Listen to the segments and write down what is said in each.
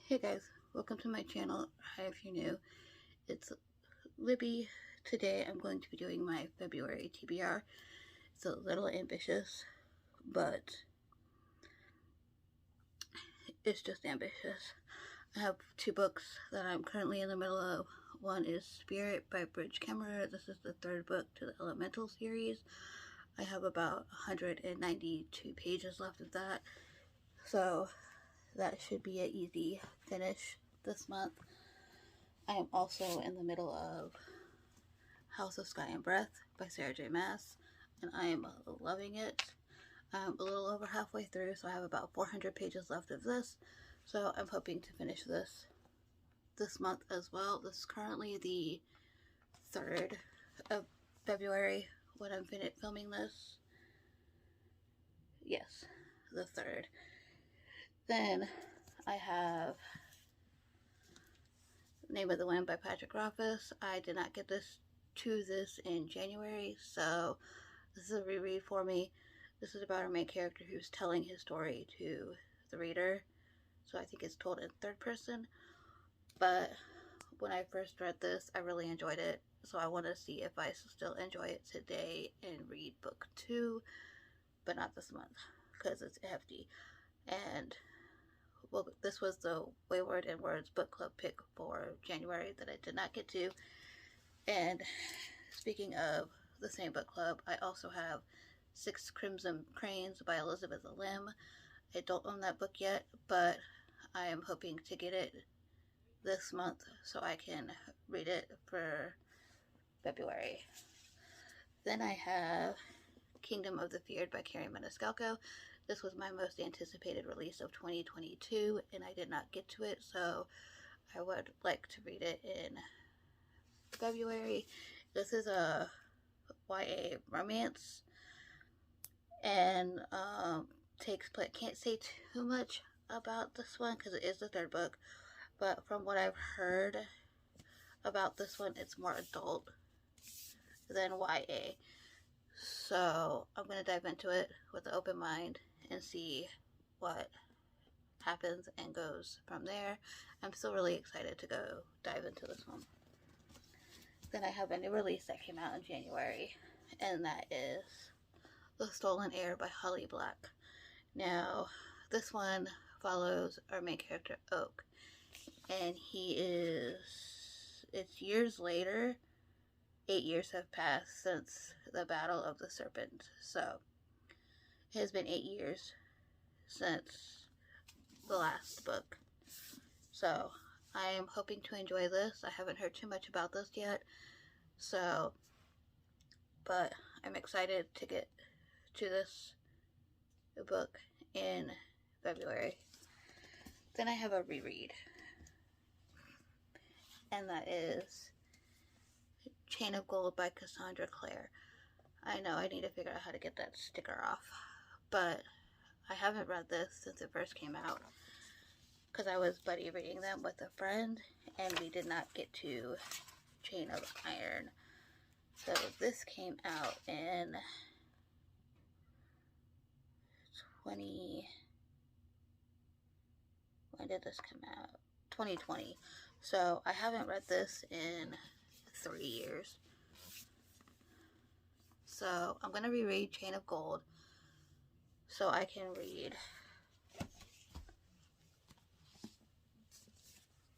Hey guys, welcome to my channel. Hi if you're new. It's Libby. Today I'm going to be doing my February TBR. It's a little ambitious, but it's just ambitious. I have two books that I'm currently in the middle of. One is Spirit by Bridge Kemmerer. This is the third book to the Elemental series. I have about 192 pages left of that, so that should be an easy finish this month. I am also in the middle of House of Sky and Breath by Sarah J. Maas, and I am loving it. I'm a little over halfway through, so I have about 400 pages left of this, so I'm hoping to finish this month as well. This is currently the 3rd of February when I'm filming this. Yes, the 3rd. Then I have Name of the Wind by Patrick Rothfuss. I did not get this in January, so this is a reread for me. This is about our main character who's telling his story to the reader, so I think it's told in third person. But when I first read this, I really enjoyed it, so I want to see if I still enjoy it today and read book 2, but not this month because it's hefty. And well, this was the Wayward and Words book club pick for January that I did not get to. And speaking of the same book club, I also have 6 Crimson Cranes by Elizabeth Lim. I don't own that book yet, but I am hoping to get it this month so I can read it for February. Then I have Kingdom of the Feared by Carrie Maniscalco. This was my most anticipated release of 2022, and I did not get to it, so I would like to read it in February. This is a YA romance, and takes place. Can't say too much about this one because it is the 3rd book, but from what I've heard about this one, it's more adult than YA. So I'm going to dive into it with an open mind and see what happens and goes from there. I'm still really excited to go dive into this one. Then I have a new release that came out in January, and that is The Stolen Heir by Holly Black. Now, this one follows our main character, Oak, and it's years later. 8 years have passed since the Battle of the Serpent, so it has been 8 years since the last book. So I am hoping to enjoy this. I haven't heard too much about this yet, but I'm excited to get to this book in February. Then I have a reread, and that is Chain of Gold by Cassandra Clare. I know I need to figure out how to get that sticker off, but I haven't read this since it first came out because I was buddy reading them with a friend, and we did not get to Chain of Iron. So this came out in when did this come out? 2020. So I haven't read this in 3 years. So I'm going to reread Chain of Gold so I can read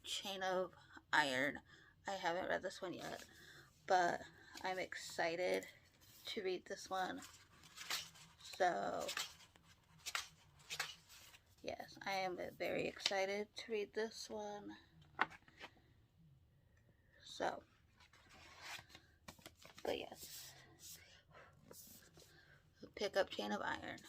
Chain of Iron. I haven't read this one yet, but I'm excited to read this one. So yes, I am very excited to read this one. So, but yes, pick up Chain of Iron.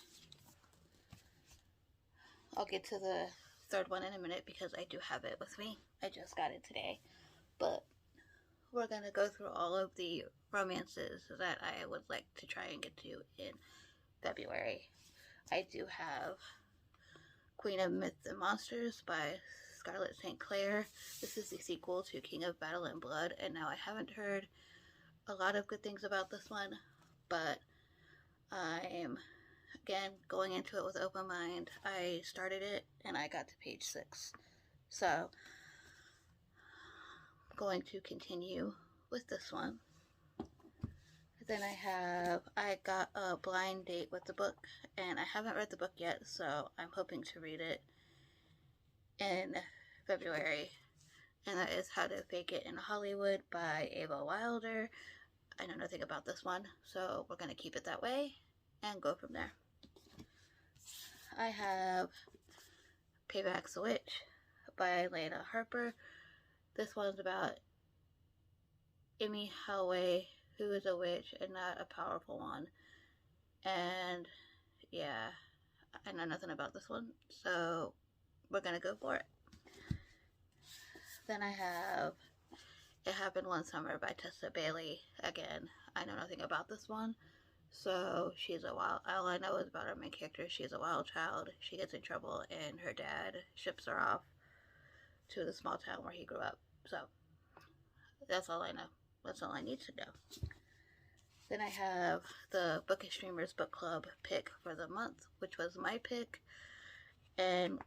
I'll get to the 3rd one in a minute because I do have it with me. I just got it today. But we're going to go through all of the romances that I would like to try and get to in February. I do have Queen of Myths and Monsters by Scarlett St. Clair. This is the sequel to King of Battle and Blood, and now I haven't heard a lot of good things about this one, but I'm, again, going into it with an open mind. I started it, and I got to page 6. So, I'm going to continue with this one. Then I got a blind date with the book, and I haven't read the book yet, so I'm hoping to read it in February. And that is How to Fake It in Hollywood by Ava Wilder. I know nothing about this one, so we're going to keep it that way and go from there. I have Payback's a Witch by Lena Harper. This one's about Amy Hallway, who is a witch and not a powerful one. And yeah, I know nothing about this one, so we're gonna go for it. Then I have It Happened One Summer by Tessa Bailey. Again, I know nothing about this one. So she's a wild, all I know is about our main character. She's a wild child. She gets in trouble and her dad ships her off to the small town where he grew up. So that's all I know. That's all I need to know. Then I have the Bookish Streamers Book Club pick for the month, which was my pick. And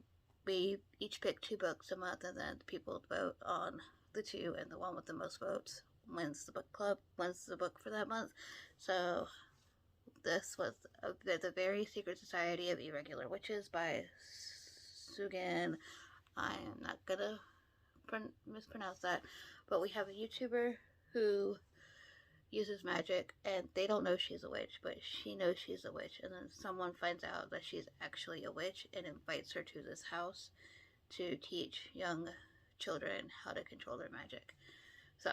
we each pick 2 books a month, and then people vote on the 2, and the one with the most votes wins the book club, wins the book for that month. So this was The Very Secret Society of Irregular Witches by Sugan. I'm not gonna mispronounce that, but we have a YouTuber who uses magic, and they don't know she's a witch, but she knows she's a witch, and then someone finds out that she's actually a witch and invites her to this house to teach young children how to control their magic. So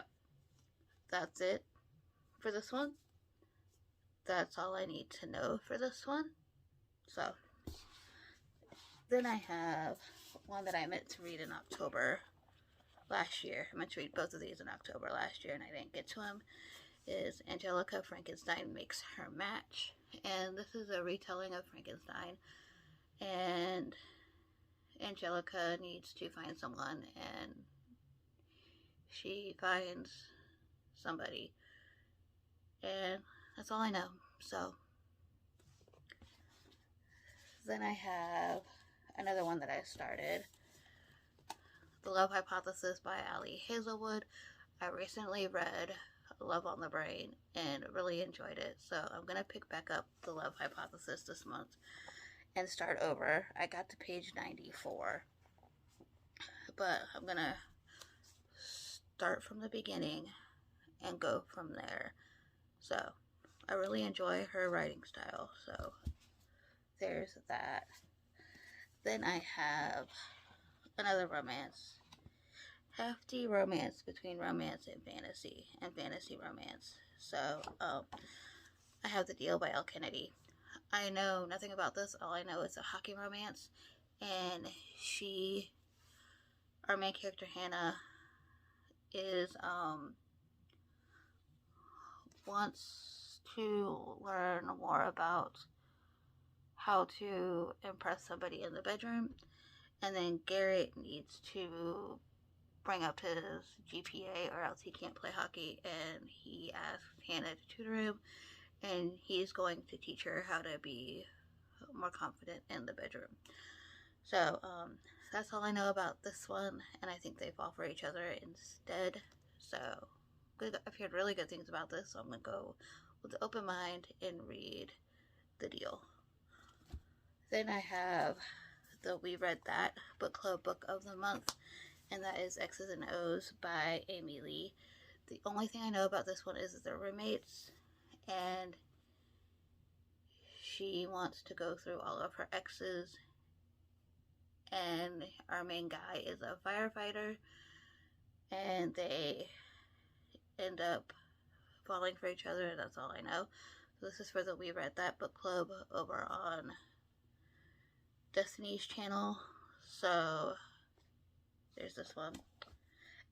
that's it for this one. That's all I need to know for this one. So then I have one that I meant to read in October last year. I meant to read both of these in October last year, and I didn't get to them. Is Angelica Frankenstein Makes Her Match. And this is a retelling of Frankenstein. And Angelica needs to find someone, and she finds somebody. And that's all I know. So then I have another one that I started, The Love Hypothesis by Ali Hazelwood. I recently read Love on the Brain and really enjoyed it, so I'm gonna pick back up The Love Hypothesis this month and start over. I got to page 94, but I'm gonna start from the beginning and go from there. So I really enjoy her writing style, so there's that. Then I have another romance, hefty romance between romance and fantasy romance. So I have The Deal by Elle Kennedy. I know nothing about this. All I know is a hockey romance, and our main character Hannah, is wants to learn more about how to impress somebody in the bedroom, and then Garrett needs to bring up his GPA or else he can't play hockey, and he asks Hannah to tutor him, and he's going to teach her how to be more confident in the bedroom. So that's all I know about this one, and I think they fall for each other instead. So I've heard really good things about this, so I'm going to go with an open mind and read The Deal. Then I have the We Read That book club book of the month, and that is X's and O's by Amy Lee. The only thing I know about this one is that they're roommates, and she wants to go through all of her exes, and our main guy is a firefighter, and they end up falling for each other. That's all I know. So this is for the We Read That book club over on Destiny's channel. So there's this one.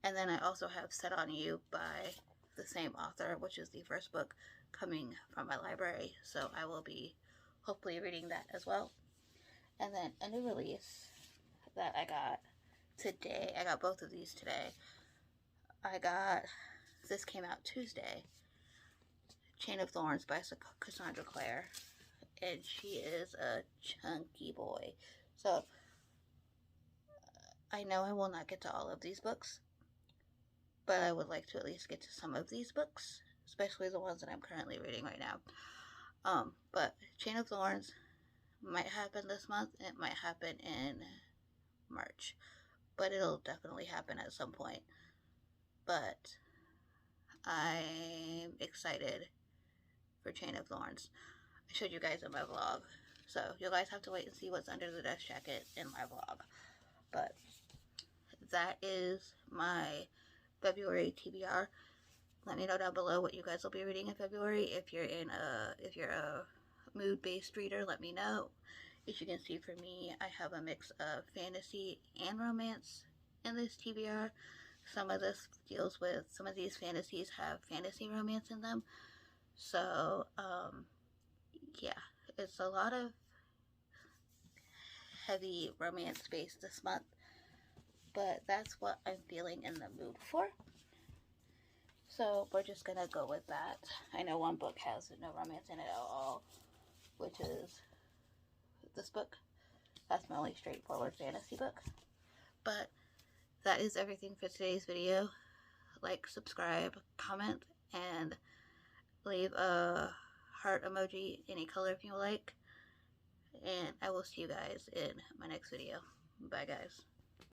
And then I also have Set on You by the same author, which is the first book coming from my library. So I will be hopefully reading that as well. And then a new release that I got today. I got both of these today. This came out Tuesday. Chain of Thorns by Cassandra Clare. And she is a chunky boy. So I know I will not get to all of these books, but I would like to at least get to some of these books, especially the ones that I'm currently reading right now. But Chain of Thorns might happen this month. It might happen in March, but it'll definitely happen at some point. But I'm excited for Chain of Thorns. I showed you guys in my vlog, so you guys have to wait and see what's under the dust jacket in my vlog. But that is my February TBR. Let me know down below what you guys will be reading in February. If you're a mood-based reader, let me know. As you can see, for me, I have a mix of fantasy and romance in this TBR. Some of these fantasies have fantasy romance in them. So, yeah, it's a lot of heavy romance space this month, but that's what I'm feeling in the mood for. So we're just gonna go with that. I know one book has no romance in it at all, which is this book. That's my only straightforward fantasy book. But that is everything for today's video. Like, subscribe, comment, and leave a heart emoji, any color if you like. And I will see you guys in my next video. Bye, guys.